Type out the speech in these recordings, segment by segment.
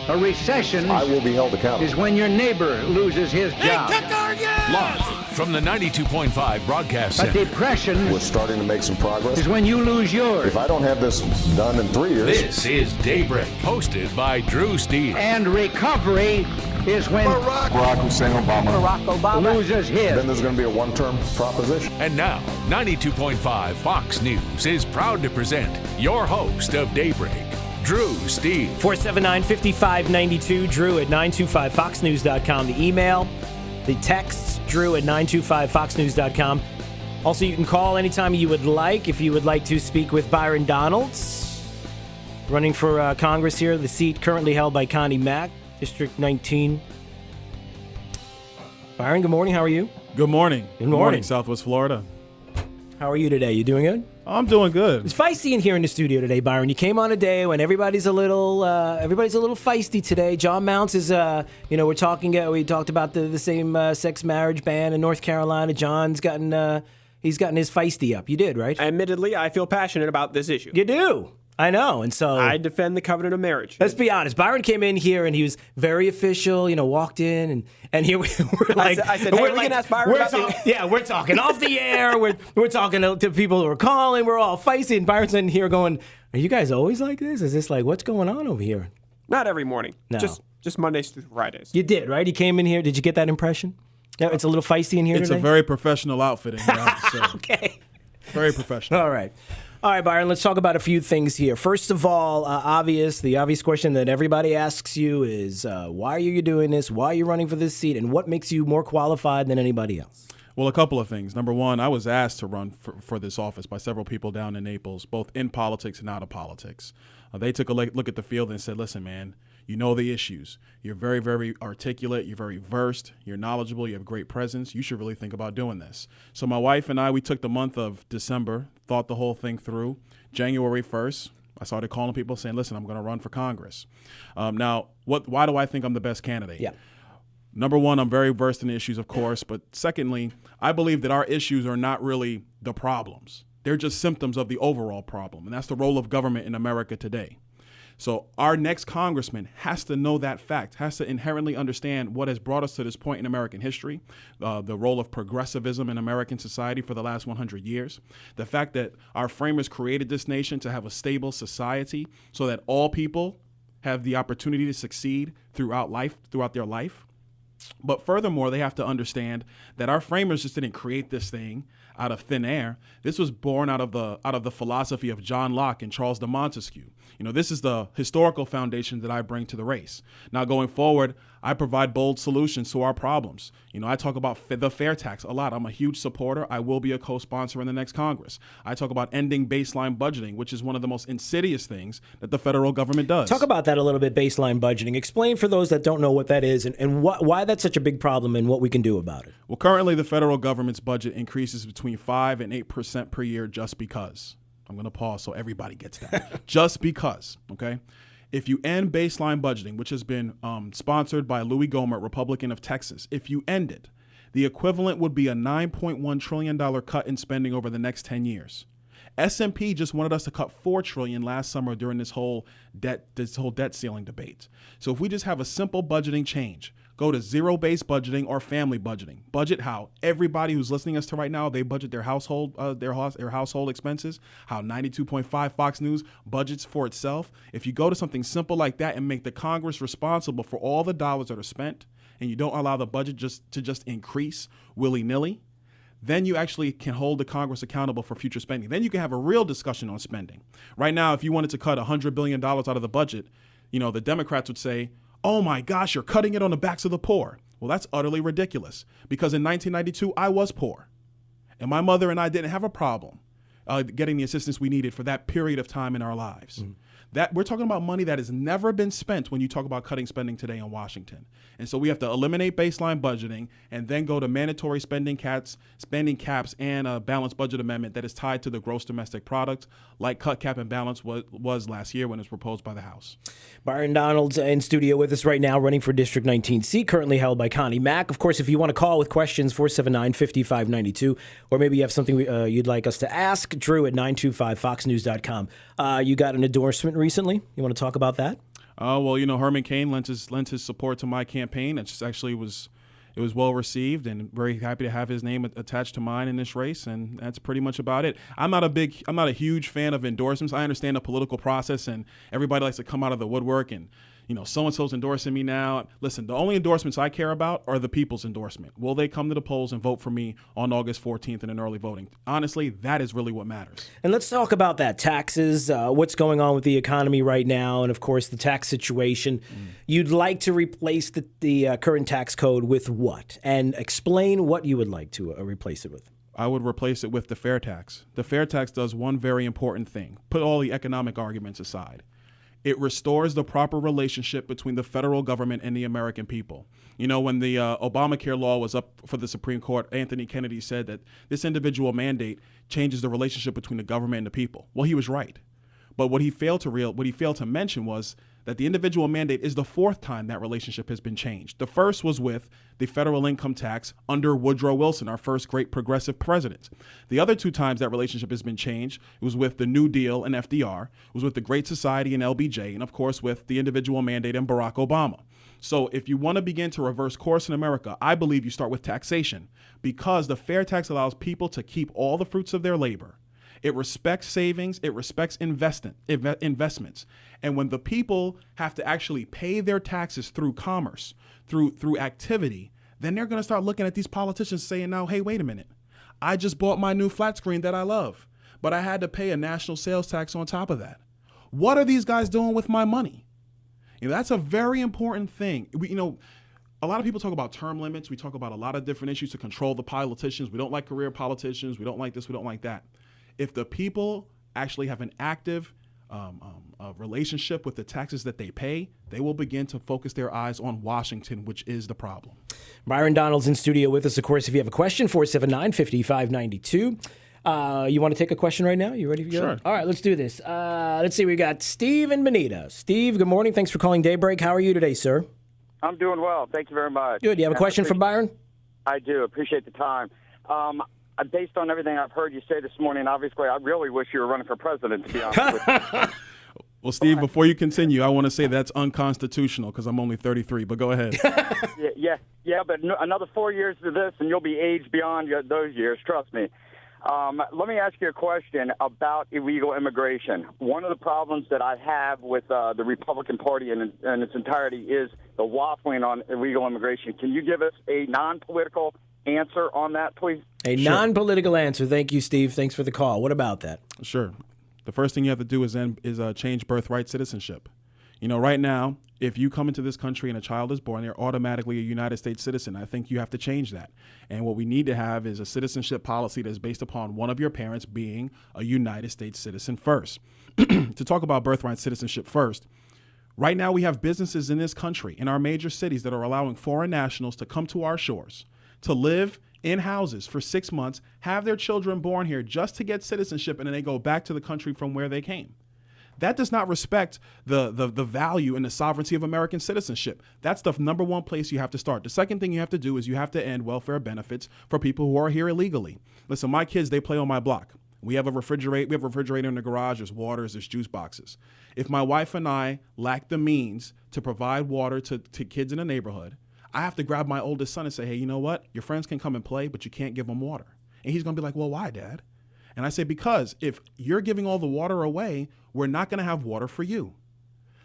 A recession I will be held accountable. is when your neighbor loses his job. Live from the 92.5 Broadcast A Center. depression We're starting to make some progress. is when you lose yours. If I don't have this done in 3 years, This is Daybreak, hosted by Drew Steele. And recovery is when Barack Hussein Obama, loses his. then there's going to be a one-term proposition. And now, 92.5 Fox News is proud to present your host of Daybreak, Drew Steele. 479-5592, Drew at 925foxnews.com. The email, the texts, Drew at 925foxnews.com. Also, you can call anytime you would like if you would like to speak with Byron Donals, running for Congress here, the seat currently held by Connie Mack, District 19. Byron, good morning. How are you? Good morning. Good morning. Southwest Florida. How are you today? You doing good? I'm doing good. It's feisty in here in the studio today, Byron. You came on a day when everybody's a little feisty today. John Mounts is, we talked about the same sex marriage ban in North Carolina. John's gotten his feisty up. You did, right? Admittedly, I feel passionate about this issue. You do. I know, and so I defend the covenant of marriage. Let's be honest. Byron came in here and he was very official. Walked in and here we're like, I said, hey, we can ask Byron about we're talking off the air. We're talking to people who are calling. We're all feisty, and Byron's in here going, "Are you guys always like this? Is this like what's going on over here?" Not every morning. No. Just Mondays through Fridays. You did, right? He came in here. Did you get that impression? Yeah, it's a little feisty in here It's today? a very professional outfit in here. So Okay. very professional. All right, Byron, let's talk about a few things here. First of all, the obvious question that everybody asks you is, why are you doing this? Why are you running for this seat? And what makes you more qualified than anybody else? Well, a couple of things. Number one, I was asked to run for this office by several people down in Naples, both in politics and out of politics. They took a look at the field and said, listen, man, you know the issues. You're very, very articulate. You're very versed. You're knowledgeable. You have great presence. You should really think about doing this. So my wife and I, we took the month of December, thought the whole thing through. January 1st, I started calling people saying, listen, I'm going to run for Congress. Now, why do I think I'm the best candidate? Yeah. Number one, I'm very versed in the issues, of course. But secondly, I believe that our issues are not really the problems. They're just symptoms of the overall problem. And that's the role of government in America today. So our next congressman has to know that fact, has to inherently understand what has brought us to this point in American history, the role of progressivism in American society for the last 100 years, the fact that our framers created this nation to have a stable society so that all people have the opportunity to succeed throughout their life. But furthermore, they have to understand that our framers just didn't create this thing out of thin air. This was born out of the philosophy of John Locke and Charles de Montesquieu. This is the historical foundation that I bring to the race. Now, going forward, I provide bold solutions to our problems. I talk about the fair tax a lot. I'm a huge supporter. I will be a co-sponsor in the next Congress. I talk about ending baseline budgeting, which is one of the most insidious things that the federal government does. Talk about that a little bit, baseline budgeting. Explain for those that don't know what that is and why that's such a big problem and what we can do about it. Well, currently the federal government's budget increases between 5 and 8% per year just because. I'm going to pause so everybody gets that. Just because, okay? If you end baseline budgeting, which has been sponsored by Louis Gohmert, Republican of Texas, if you end it, the equivalent would be a $9.1 trillion cut in spending over the next 10 years. S&P just wanted us to cut $4 trillion last summer during this whole debt ceiling debate. So if we just have a simple budgeting change, go to zero-based budgeting or family budgeting. Budget how everybody who's listening to us right now, they budget their household expenses, how 92.5 Fox News budgets for itself. If you go to something simple like that and make the Congress responsible for all the dollars that are spent, and you don't allow the budget to increase willy-nilly, then you actually can hold the Congress accountable for future spending. Then you can have a real discussion on spending. Right now, if you wanted to cut $100 billion out of the budget, the Democrats would say, oh my gosh, you're cutting it on the backs of the poor. Well, that's utterly ridiculous because in 1992, I was poor. And my mother and I didn't have a problem getting the assistance we needed for that period of time in our lives. Mm-hmm. That we're talking about money that has never been spent when you talk about cutting spending today in Washington. And so we have to eliminate baseline budgeting and then go to mandatory spending caps and a balanced budget amendment that is tied to the gross domestic product, like cut, cap, and balance was last year when it was proposed by the House. Byron Donals in studio with us right now, running for District 19C, currently held by Connie Mack. Of course, if you want to call with questions, 479-5592, or maybe you have something you'd like us to ask, Drew at 925foxnews.com. You got an endorsement recently. You want to talk about that? Well, Herman Cain lent his support to my campaign. It was well received, and very happy to have his name attached to mine in this race. And that's pretty much about it. I'm not a huge fan of endorsements. I understand the political process, and everybody likes to come out of the woodwork and, so-and-so's endorsing me now. Listen, the only endorsements I care about are the people's endorsement. Will they come to the polls and vote for me on August 14th in an early voting? Honestly, that is really what matters. And let's talk about that. Taxes, what's going on with the economy right now, and, of course, the tax situation. You'd like to replace the current tax code with what? And explain what you would like to replace it with. I would replace it with the fair tax. The fair tax does one very important thing. Put all the economic arguments aside. It restores the proper relationship between the federal government and the American people. When the Obamacare law was up for the Supreme Court, Anthony Kennedy said that this individual mandate changes the relationship between the government and the people. Well, he was right. But what he failed to mention was that the individual mandate is the fourth time that relationship has been changed. The first was with the federal income tax under Woodrow Wilson, our first great progressive president. The other two times that relationship has been changed, it was with the New Deal and FDR, it was with the Great Society and LBJ, and of course with the individual mandate and Barack Obama. So if you want to begin to reverse course in America, I believe you start with taxation, because the fair tax allows people to keep all the fruits of their labor. It respects savings. It respects investments. And when the people have to actually pay their taxes through commerce, through activity, then they're going to start looking at these politicians saying, now, hey, wait a minute. I just bought my new flat screen that I love, but I had to pay a national sales tax on top of that. What are these guys doing with my money? That's a very important thing. A lot of people talk about term limits. We talk about a lot of different issues to control the politicians. We don't like career politicians. We don't like this. We don't like that. If the people actually have an active relationship with the taxes that they pay, they will begin to focus their eyes on Washington, which is the problem. Byron Donals in studio with us. Of course, if you have a question, 479-5592. You want to take a question right now? You ready to go? Sure. All right, let's do this. Let's see. We got Steve in Bonita. Steve, good morning. Thanks for calling Daybreak. How are you today, sir? I'm doing well. Thank you very much. Good. You have a question for Byron? I do. Appreciate the time. Based on everything I've heard you say this morning, obviously, I really wish you were running for president, to be honest with you. Well, Steve, before you continue, I want to say that's unconstitutional because I'm only 33, but go ahead. Yeah, but another 4 years to this, and you'll be aged beyond those years, trust me. Let me ask you a question about illegal immigration. One of the problems that I have with the Republican Party in its entirety is the waffling on illegal immigration. Can you give us a non-political answer on that, please? A non-political answer. Thank you, Steve. Thanks for the call. What about that? Sure. The first thing you have to do is change birthright citizenship. Right now, if you come into this country and a child is born, they're automatically a United States citizen. I think you have to change that. And what we need to have is a citizenship policy that's based upon one of your parents being a United States citizen first. To talk about birthright citizenship first, right now we have businesses in this country, in our major cities, that are allowing foreign nationals to come to our shores, to live in houses for 6 months, have their children born here just to get citizenship, and then they go back to the country from where they came. That does not respect the value and the sovereignty of American citizenship. That's the number one place you have to start. The second thing you have to do is you have to end welfare benefits for people who are here illegally. Listen, my kids, they play on my block. We have a refrigerator in the garage. There's waters, there's juice boxes. If my wife and I lack the means to provide water to kids in the neighborhood, I have to grab my oldest son and say, hey, you know what? Your friends can come and play, but you can't give them water. And he's going to be like, well, why, Dad? And I say, because if you're giving all the water away, we're not going to have water for you.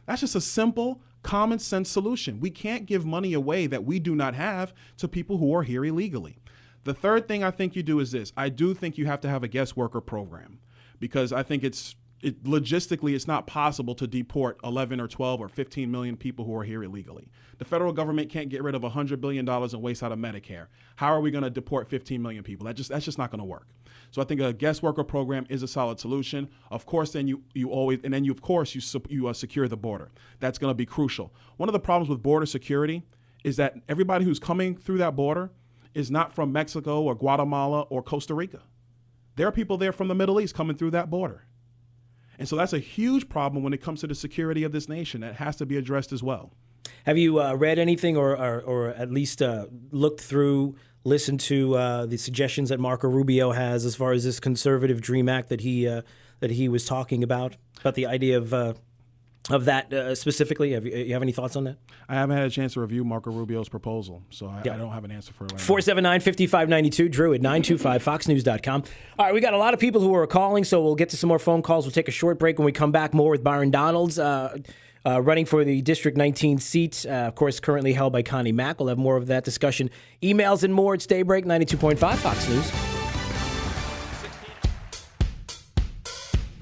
That's just a simple, common sense solution. We can't give money away that we do not have to people who are here illegally. The third thing I think you do is this. I do think you have to have a guest worker program, because I think logistically, it's not possible to deport 11 or 12 or 15 million people who are here illegally. The federal government can't get rid of $100 billion in waste out of Medicare. How are we going to deport 15 million people? That's just not going to work. So I think a guest worker program is a solid solution. Of course, then you secure the border. That's going to be crucial. One of the problems with border security is that everybody who's coming through that border is not from Mexico or Guatemala or Costa Rica. There are people there from the Middle East coming through that border. And so that's a huge problem when it comes to the security of this nation that has to be addressed as well. Have you read anything or at least looked through, listened to the suggestions that Marco Rubio has as far as this conservative dream act that he was talking about the idea of of that specifically? You have any thoughts on that? I haven't had a chance to review Marco Rubio's proposal, so I don't have an answer for it right 479-5592, Drew at 925foxnews.com. All right, we got a lot of people who are calling, so we'll get to some more phone calls. We'll take a short break. When we come back, more with Byron Donals, running for the District 19 seat, of course, currently held by Connie Mack. We'll have more of that discussion. Emails and more. It's Daybreak, 92.5 Fox News.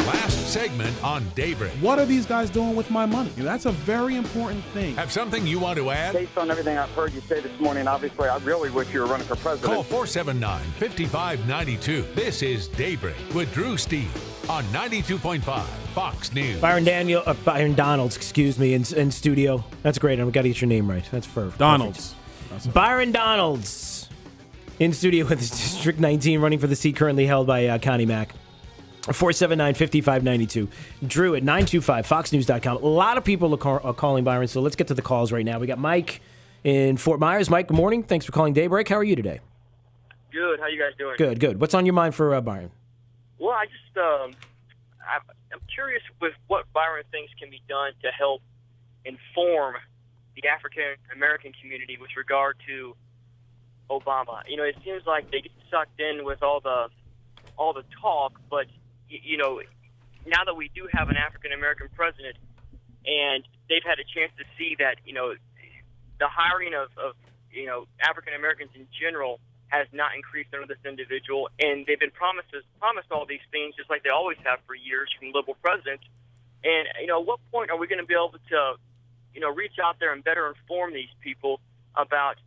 Last segment on Daybreak. now. What are these guys doing with my money? That's a very important thing. Have something you want to add? Based on everything I've heard you say this morning, obviously, I really wish you were running for president. Call 479-5592. This is Daybreak with Drew Steele on 92.5 Fox News. Byron Donalds, excuse me, in studio. That's great. I've got to get your name right. That's perfect. Donalds. Byron Donalds in studio with his District 19, running for the seat currently held by Connie Mack. 479-5592. Drew at 925foxnews.com. A lot of people are calling Byron, so let's get to the calls right now. We got Mike in Fort Myers. Mike, good morning. Thanks for calling Daybreak. How are you today? Good. How you guys doing? Good. What's on your mind for Byron? Well, I just I'm curious with what Byron thinks can be done to help inform the African American community with regard to Obama. You know, it seems like they get sucked in with all the talk, but you know, now that we do have an African American president, and they've had a chance to see that, you know, the hiring of African Americans in general has not increased under this individual, and they've been promised all these things just like they always have for years from liberal presidents. And you know, at what point are we going to be able to, you know, reach out there and better inform these people about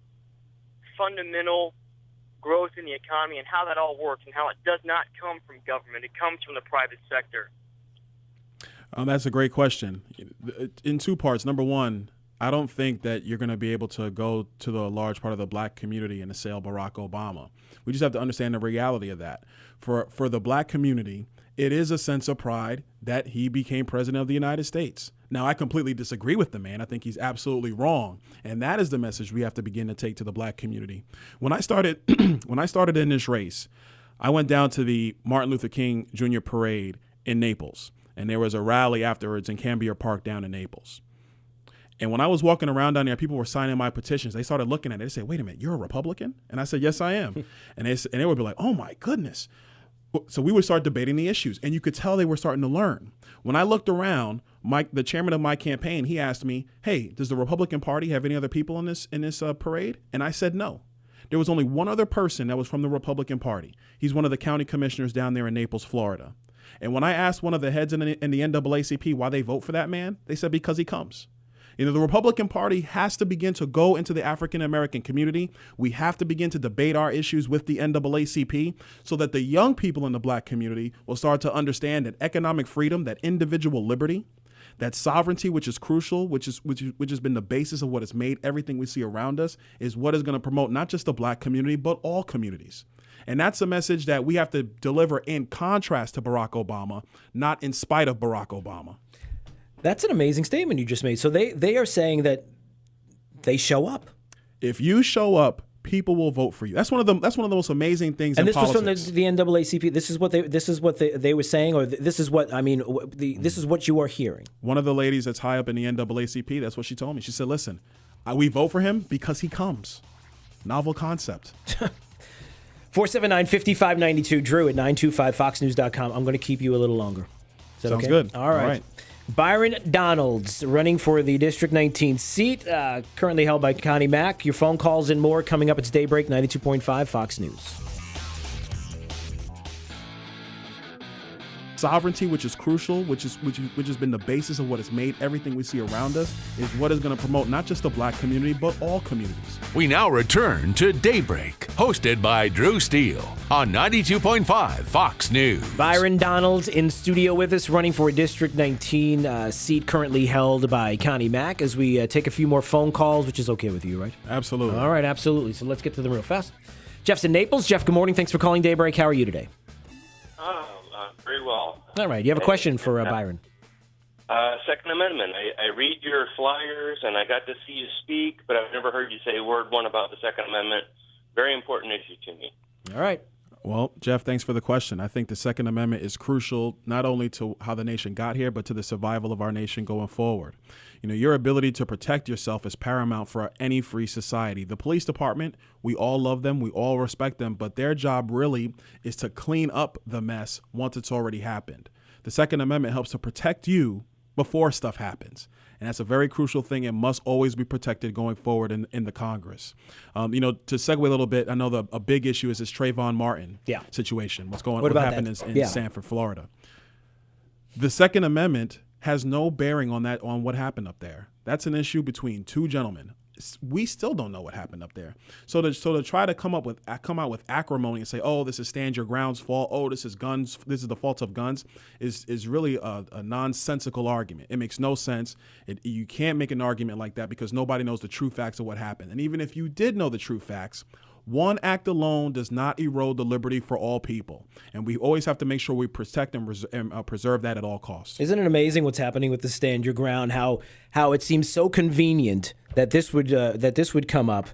fundamental growth in the economy and how that all works, and how it does not come from government, it comes from the private sector? That's a great question. In two parts. Number one, I don't think that you're going to be able to go to the large part of the black community and assail Barack Obama. We just have to understand the reality of that. For the black community, it is a sense of pride that he became president of the United States. Now, I completely disagree with the man. I think he's absolutely wrong. And that is the message we have to begin to take to the black community. When I started in this race, I went down to the Martin Luther King Jr. parade in Naples. And there was a rally afterwards in Cambier Park down in Naples. And when I was walking around down there, people were signing my petitions. They started looking at it. They said, "Wait a minute, you're a Republican?" And I said, "Yes, I am." and they would be like, "Oh, my goodness." So we would start debating the issues, and you could tell they were starting to learn. When I looked around, the chairman of my campaign, he asked me, "Hey, does the Republican Party have any other people in this parade?" And I said no. There was only one other person that was from the Republican Party. He's one of the county commissioners down there in Naples, Florida. And when I asked one of the heads in the NAACP why they vote for that man, they said because he comes. You know, the Republican Party has to begin to go into the African American community. We have to begin to debate our issues with the NAACP so that the young people in the black community will start to understand that economic freedom, that individual liberty, that sovereignty, which is crucial, which has been the basis of what has made everything we see around us, is what is going to promote not just the black community, but all communities. And that's a message that we have to deliver in contrast to Barack Obama, not in spite of Barack Obama. That's an amazing statement you just made. So they are saying that they show up. If you show up, people will vote for you. That's one of the most amazing things in politics. And this was from the NAACP. This is what they were saying, or this is what this is what you are hearing. One of the ladies that's high up in the NAACP, that's what she told me. She said, "Listen, we vote for him because he comes." Novel concept. 479-5592, Drew at 925foxnews.com. I'm going to keep you a little longer. Is that Sounds okay? good. All right. Byron Donalds, running for the District 19 seat, currently held by Connie Mack. Your phone calls and more coming up. It's Daybreak, 92.5 Fox News. Sovereignty, which is crucial, which has been the basis of what has made everything we see around us, is what is going to promote not just the black community, but all communities. We now return to Daybreak, hosted by Drew Steele on 92.5 Fox News. Byron Donalds in studio with us, running for a District 19 seat currently held by Connie Mack, as we take a few more phone calls, which is okay with you, right? Absolutely. All right, absolutely. So let's get to them real fast. Jeff's in Naples. Jeff, good morning. Thanks for calling Daybreak. How are you today? Very well. All right. You have a question for Byron? Second Amendment. I read your flyers, and I got to see you speak, but I've never heard you say word one about the Second Amendment. Very important issue to me. All right. Well, Jeff, thanks for the question. I think the Second Amendment is crucial not only to how the nation got here, but to the survival of our nation going forward. Your ability to protect yourself is paramount for any free society. The police department, we all love them, we all respect them, but their job really is to clean up the mess once it's already happened. The Second Amendment helps to protect you before stuff happens. And that's a very crucial thing and must always be protected going forward in the Congress. To segue a little bit, I know a big issue is this Trayvon Martin situation. What happened in Sanford, Florida. The Second Amendment has no bearing on what happened up there. That's an issue between two gentlemen. We still don't know what happened up there. So to try to come out with acrimony and say, oh, this is stand your ground's fault, oh, this is guns, this is the fault of guns, is really a nonsensical argument. It makes no sense. You can't make an argument like that because nobody knows the true facts of what happened. And even if you did know the true facts, one act alone does not erode the liberty for all people. And we always have to make sure we protect and preserve that at all costs. Isn't it amazing what's happening with the stand your ground, how it seems so convenient that this would come up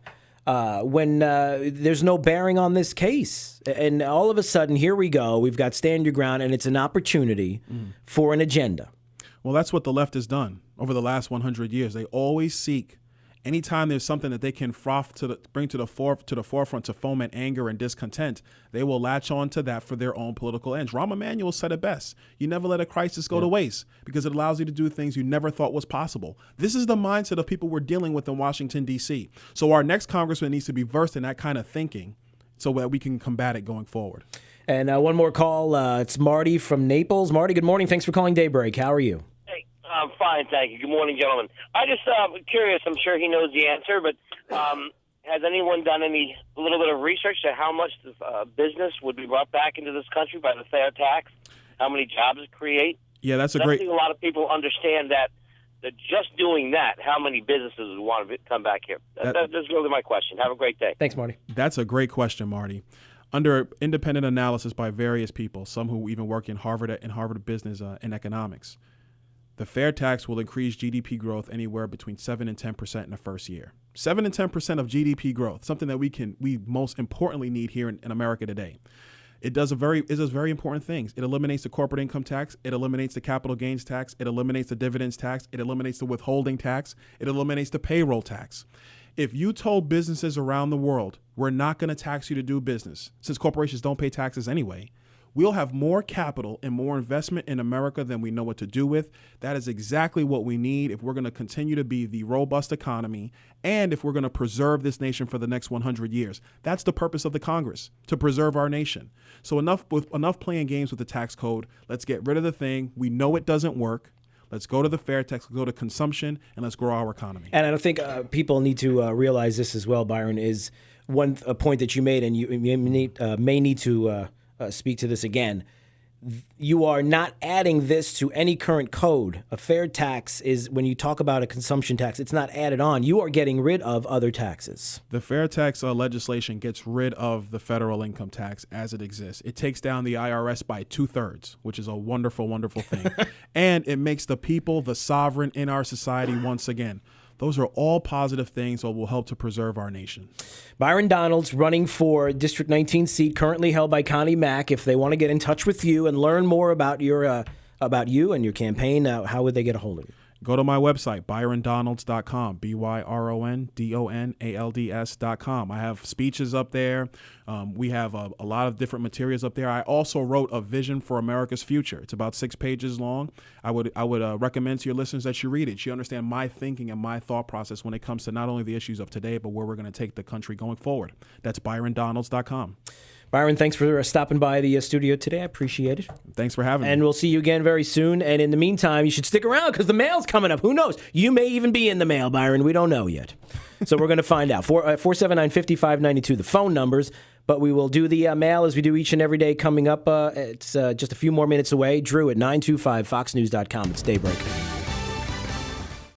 when there's no bearing on this case. And all of a sudden, here we go. We've got stand your ground, and it's an opportunity for an agenda. Well, that's what the left has done over the last 100 years. They always seek, anytime there's something that they can bring to the forefront to foment anger and discontent, they will latch on to that for their own political ends. Rahm Emanuel said it best. You never let a crisis go to waste because it allows you to do things you never thought was possible. This is the mindset of people we're dealing with in Washington, D.C. So our next congressman needs to be versed in that kind of thinking so that we can combat it going forward. And one more call. It's Marty from Naples. Marty, good morning. Thanks for calling Daybreak. How are you? I'm fine, thank you. Good morning, gentlemen. I just curious. I'm sure he knows the answer, but has anyone done a little bit of research to how much business would be brought back into this country by the fair tax? How many jobs it create? Yeah, that's I don't think a lot of people understand that just doing that, how many businesses would want to come back here? That's really my question. Have a great day. Thanks, Marty. That's a great question, Marty. Under independent analysis by various people, some who even work in Harvard Business and Economics, the fair tax will increase GDP growth anywhere between 7 and 10% in the first year. 7 and 10% of GDP growth, something that we most importantly need here in America today. It does very important things. It eliminates the corporate income tax. It eliminates the capital gains tax. It eliminates the dividends tax. It eliminates the withholding tax. It eliminates the payroll tax. If you told businesses around the world, we're not going to tax you to do business, since corporations don't pay taxes anyway, we'll have more capital and more investment in America than we know what to do with. That is exactly what we need if we're going to continue to be the robust economy and if we're going to preserve this nation for the next 100 years. That's the purpose of the Congress, to preserve our nation. So enough playing games with the tax code. Let's get rid of the thing. We know it doesn't work. Let's go to the fair tax, go to consumption, and let's grow our economy. And I think people need to realize this as well, Byron, is a point that you made, and you may need to speak to this again. You are not adding this to any current code. A fair tax is, when you talk about a consumption tax, it's not added on. You are getting rid of other taxes. The fair tax legislation gets rid of the federal income tax as it exists. It takes down the IRS by 2/3, which is a wonderful, wonderful thing. And it makes the people the sovereign in our society once again. Those are all positive things that will help to preserve our nation. Byron Donals running for District 19 seat, currently held by Connie Mack. If they want to get in touch with you and learn more about you and your campaign, how would they get a hold of you? Go to my website, byrondonalds.com, BYRONDONALDS.com. I have speeches up there. We have a lot of different materials up there. I also wrote a vision for America's future. It's about 6 pages long. I would recommend to your listeners that you read it. You understand my thinking and my thought process when it comes to not only the issues of today, but where we're going to take the country going forward. That's byrondonalds.com. Byron, thanks for stopping by the studio today. I appreciate it. Thanks for having me. And we'll see you again very soon. And in the meantime, you should stick around because the mail's coming up. Who knows? You may even be in the mail, Byron. We don't know yet. So we're going to find out. 479-5592, the phone numbers. But we will do the mail as we do each and every day coming up. It's just a few more minutes away. Drew at 925foxnews.com. It's Daybreak.